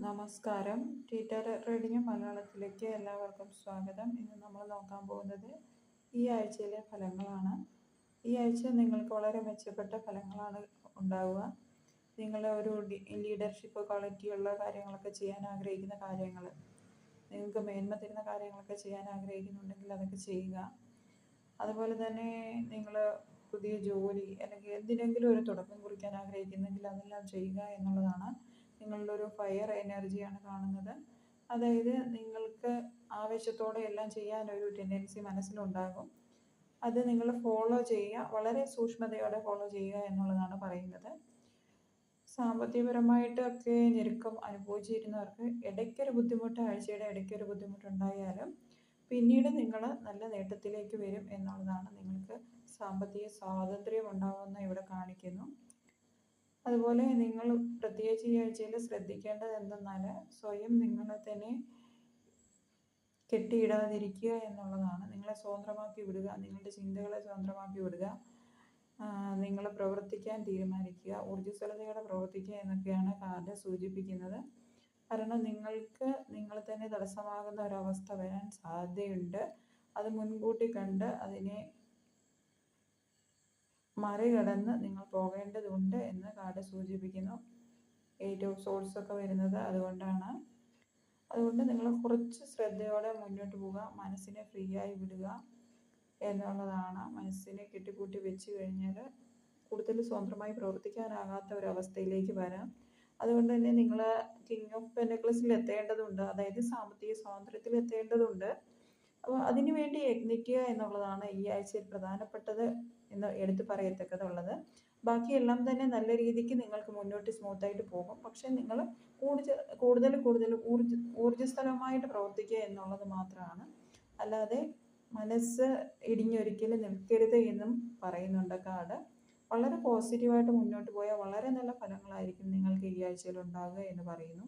നമസ്കാരം. ടീറ്റർ റീഡിംഗ് മലയാളത്തിലേക്ക് എല്ലാവർക്കും സ്വാഗതം. ഇന്ന് നമ്മൾ നോക്കാൻ പോകുന്നത് ഈ ആഴ്ചയിലെ ഫലങ്ങളാണ്. ഈ ആഴ്ച നിങ്ങൾക്ക് വളരെ മെച്ചപ്പെട്ട ഫലങ്ങളാണ് ഉണ്ടാവുക. നിങ്ങൾ ഒരു ലീഡർഷിപ്പ് ക്വാളിറ്റിയുള്ള കാര്യങ്ങളൊക്കെ ചെയ്യാൻ ആഗ്രഹിക്കുന്ന കാര്യങ്ങൾ, നിങ്ങൾക്ക് മേന്മ തരുന്ന കാര്യങ്ങളൊക്കെ ചെയ്യാൻ ആഗ്രഹിക്കുന്നുണ്ടെങ്കിൽ അതൊക്കെ ചെയ്യുക. അതുപോലെ തന്നെ നിങ്ങൾ പുതിയ ജോലി അല്ലെങ്കിൽ എന്തിനെങ്കിലും ഒരു തുടക്കം കുറിക്കാൻ ആഗ്രഹിക്കുന്നെങ്കിൽ അതെല്ലാം ചെയ്യുക എന്നുള്ളതാണ്. നിങ്ങളുടെ ഒരു ഫയർ എനർജിയാണ് കാണുന്നത്. അതായത് നിങ്ങൾക്ക് ആവേശത്തോടെ എല്ലാം ചെയ്യാനൊരു ടെൻഡൻസി മനസ്സിലുണ്ടാകും. അത് നിങ്ങൾ ഫോളോ ചെയ്യുക, വളരെ സൂക്ഷ്മതയോടെ ഫോളോ ചെയ്യുക എന്നുള്ളതാണ് പറയുന്നത്. സാമ്പത്തികപരമായിട്ടൊക്കെ ഞെരുക്കം അനുഭവിച്ചിരുന്നവർക്ക് ഇടയ്ക്കൊരു ബുദ്ധിമുട്ട്, ആഴ്ചയുടെ ഇടയ്ക്കൊരു ബുദ്ധിമുട്ടുണ്ടായാലും പിന്നീട് നിങ്ങൾ നല്ല നേട്ടത്തിലേക്ക് വരും എന്നുള്ളതാണ്. നിങ്ങൾക്ക് സാമ്പത്തിക സ്വാതന്ത്ര്യം ഉണ്ടാകുമെന്ന് ഇവിടെ കാണിക്കുന്നു. അതുപോലെ നിങ്ങൾ പ്രത്യേകിച്ച് ഈ ആഴ്ചയിൽ ശ്രദ്ധിക്കേണ്ടത് എന്തെന്നാൽ സ്വയം നിങ്ങളെ തന്നെ കെട്ടിയിടാതിരിക്കുക എന്നുള്ളതാണ്. നിങ്ങളെ സ്വതന്ത്രമാക്കി വിടുക, നിങ്ങളുടെ ചിന്തകളെ സ്വതന്ത്രമാക്കി വിടുക, നിങ്ങൾ പ്രവർത്തിക്കാൻ തീരുമാനിക്കുക, ഊർജ്ജസ്വലതയോടെ പ്രവർത്തിക്കുക എന്നൊക്കെയാണ് കാർഡ് സൂചിപ്പിക്കുന്നത്. കാരണം നിങ്ങൾക്ക് നിങ്ങളെ തന്നെ തടസ്സമാകുന്ന ഒരവസ്ഥ വരാൻ സാധ്യതയുണ്ട്. അത് മുൻകൂട്ടി കണ്ട് അതിനെ മറികടന്ന് നിങ്ങൾ പോകേണ്ടതുണ്ട് എന്ന് കാർഡ് സൂചിപ്പിക്കുന്നു. 8 ഓഫ് സോൾസ് ഒക്കെ വരുന്നത് അതുകൊണ്ടാണ്. അതുകൊണ്ട് നിങ്ങൾ കുറച്ച് ശ്രദ്ധയോടെ മുന്നോട്ട് പോവുക, മനസ്സിനെ ഫ്രീ ആയി വിടുക എന്നുള്ളതാണ്. മനസ്സിനെ കെട്ടിപ്പൂട്ടി വെച്ച് കഴിഞ്ഞാൽ കൂടുതൽ സ്വതന്ത്രമായി പ്രവർത്തിക്കാനാകാത്ത ഒരവസ്ഥയിലേക്ക് വരാം. അതുകൊണ്ട് തന്നെ നിങ്ങൾ കിങ് ഓഫ് പെന്റക്കിൾസിൽ എത്തേണ്ടതുണ്ട്, അതായത് സാമ്പത്തിക സ്വാതന്ത്ര്യത്തിൽ എത്തേണ്ടതുണ്ട്. അപ്പോൾ അതിനു വേണ്ടി യത്നിക്കുക എന്നുള്ളതാണ് ഈ ആഴ്ചയിൽ പ്രധാനപ്പെട്ടത് എന്ന് എടുത്തു പറയത്തക്കതുള്ളത്. ബാക്കിയെല്ലാം തന്നെ നല്ല രീതിക്ക് നിങ്ങൾക്ക് മുന്നോട്ട് സ്മൂത്തായിട്ട് പോകും. പക്ഷെ നിങ്ങൾ കൂടുതൽ ഊർജ്ജസ്വലമായിട്ട് പ്രവർത്തിക്കുക എന്നുള്ളത് മാത്രമാണ്. അല്ലാതെ മനസ്സ് ഇടിഞ്ഞൊരിക്കലും നിൽക്കരുത് എന്നും പറയുന്നുണ്ട് കാർഡ്. വളരെ പോസിറ്റീവായിട്ട് മുന്നോട്ട് പോയാൽ വളരെ നല്ല ഫലങ്ങളായിരിക്കും നിങ്ങൾക്ക് ഈ ആഴ്ചയിൽ ഉണ്ടാകുക എന്ന് പറയുന്നു.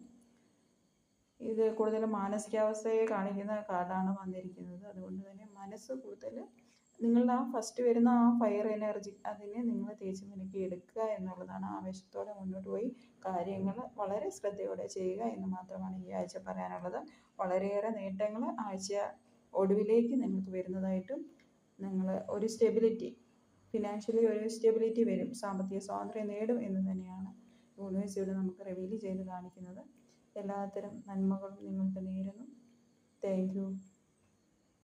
ഇത് കൂടുതൽ മാനസികാവസ്ഥയെ കാണിക്കുന്ന കാർഡാണ് വന്നിരിക്കുന്നത്. അതുകൊണ്ട് തന്നെ മനസ്സ് കൂടുതൽ നിങ്ങളുടെ ഫസ്റ്റ് വരുന്ന ഫയർ എനർജി അതിനെ നിങ്ങൾ തേച്ച് മിനുക്കി എടുക്കുക എന്നുള്ളതാണ്. ആവേശത്തോടെ മുന്നോട്ട് പോയി കാര്യങ്ങൾ വളരെ ശ്രദ്ധയോടെ ചെയ്യുക എന്ന് മാത്രമാണ് ഈ ആഴ്ച പറയാനുള്ളത്. വളരെയേറെ നേട്ടങ്ങൾ ആഴ്ച ഒടുവിലേക്ക് നിങ്ങൾക്ക് വരുന്നതായിട്ടും നിങ്ങൾ ഒരു സ്റ്റെബിലിറ്റി, ഫിനാൻഷ്യലി ഒരു സ്റ്റെബിലിറ്റി വരും, സാമ്പത്തിക സ്വാതന്ത്ര്യം നേടും എന്ന് തന്നെയാണ് യൂണിവേഴ്സ് ഇവിടെ നമുക്ക് റിവീൽ ചെയ്ത് കാണിക്കുന്നത്. എല്ലാത്തരം നന്മകളും നിങ്ങൾക്ക് നേരുന്നു. Thank you.